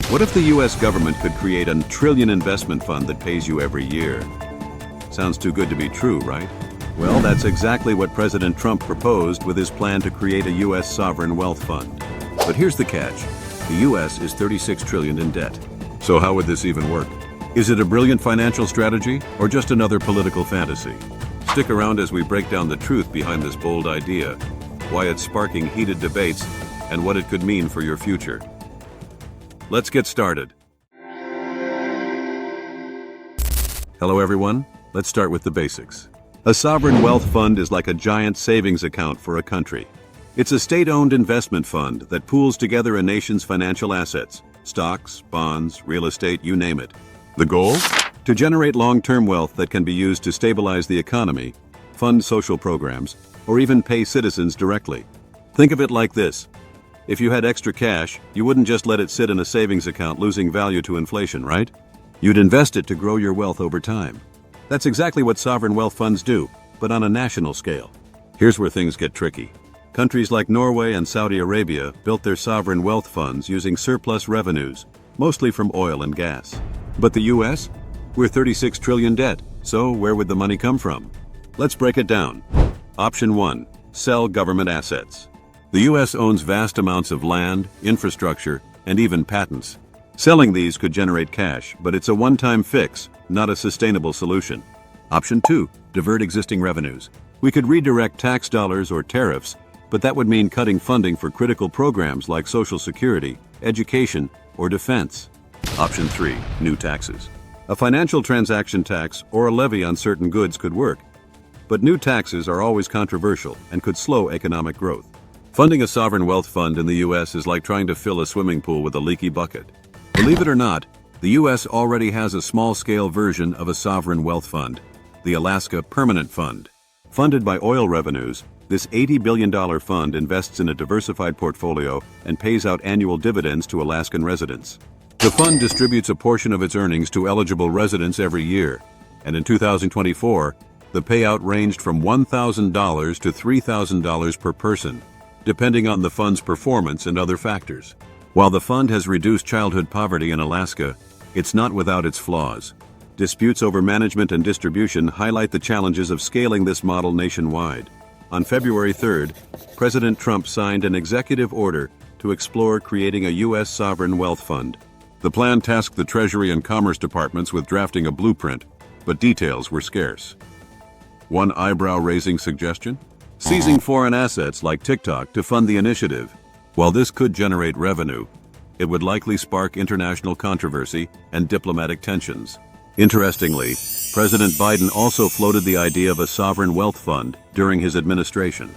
What if the US government could create a trillion investment fund that pays you every year? Sounds too good to be true, right? Well, that's exactly what President Trump proposed with his plan to create a US sovereign wealth fund. But here's the catch. The US is 36 trillion in debt. So how would this even work? Is it a brilliant financial strategy or just another political fantasy? Stick around as we break down the truth behind this bold idea, why it's sparking heated debates, and what it could mean for your future. Let's get started. Hello everyone, let's start with the basics. A sovereign wealth fund is like a giant savings account for a country. It's a state-owned investment fund that pools together a nation's financial assets, stocks, bonds, real estate, you name it. The goal? To generate long-term wealth that can be used to stabilize the economy, fund social programs, or even pay citizens directly. Think of it like this. If you had extra cash, you wouldn't just let it sit in a savings account losing value to inflation, right? You'd invest it to grow your wealth over time. That's exactly what sovereign wealth funds do, but on a national scale. Here's where things get tricky. Countries like Norway and Saudi Arabia built their sovereign wealth funds using surplus revenues, mostly from oil and gas. But the US? We're 36 trillion debt, so where would the money come from? Let's break it down. Option 1. Sell government assets. The US owns vast amounts of land, infrastructure, and even patents. Selling these could generate cash, but it's a one-time fix, not a sustainable solution. Option 2. Divert existing revenues. We could redirect tax dollars or tariffs, but that would mean cutting funding for critical programs like Social Security, education, or defense. Option 3. New taxes. A financial transaction tax or a levy on certain goods could work, but new taxes are always controversial and could slow economic growth. Funding a sovereign wealth fund in the US is like trying to fill a swimming pool with a leaky bucket. Believe it or not, the US already has a small-scale version of a sovereign wealth fund, the Alaska Permanent Fund. Funded by oil revenues, this $80 billion fund invests in a diversified portfolio and pays out annual dividends to Alaskan residents. The fund distributes a portion of its earnings to eligible residents every year, and in 2024, the payout ranged from $1,000 to $3,000 per person, depending on the fund's performance and other factors. While the fund has reduced childhood poverty in Alaska, it's not without its flaws. Disputes over management and distribution highlight the challenges of scaling this model nationwide. On February 3rd, President Trump signed an executive order to explore creating a U.S. sovereign wealth fund. The plan tasked the Treasury and Commerce departments with drafting a blueprint, but details were scarce. One eyebrow-raising suggestion? Seizing foreign assets like TikTok to fund the initiative. While this could generate revenue, it would likely spark international controversy and diplomatic tensions. Interestingly, President Biden also floated the idea of a sovereign wealth fund during his administration.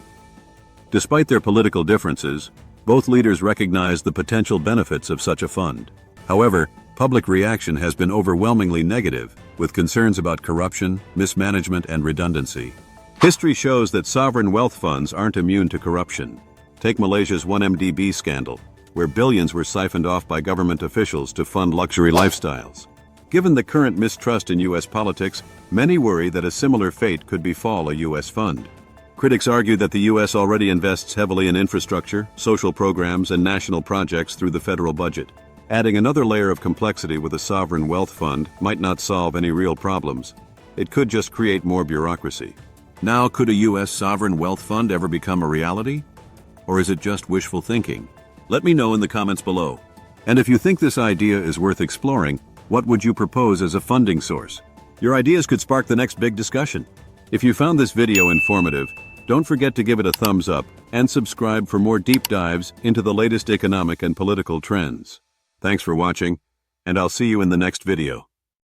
Despite their political differences, both leaders recognized the potential benefits of such a fund. However, public reaction has been overwhelmingly negative, with concerns about corruption, mismanagement, and redundancy. History shows that sovereign wealth funds aren't immune to corruption. Take Malaysia's 1MDB scandal, where billions were siphoned off by government officials to fund luxury lifestyles. Given the current mistrust in U.S. politics, many worry that a similar fate could befall a U.S. fund. Critics argue that the U.S. already invests heavily in infrastructure, social programs, and national projects through the federal budget. Adding another layer of complexity with a sovereign wealth fund might not solve any real problems. It could just create more bureaucracy. Now, could a U.S. sovereign wealth fund ever become a reality? Or is it just wishful thinking? Let me know in the comments below. And if you think this idea is worth exploring, what would you propose as a funding source? Your ideas could spark the next big discussion. If you found this video informative, don't forget to give it a thumbs up and subscribe for more deep dives into the latest economic and political trends. Thanks for watching, and I'll see you in the next video.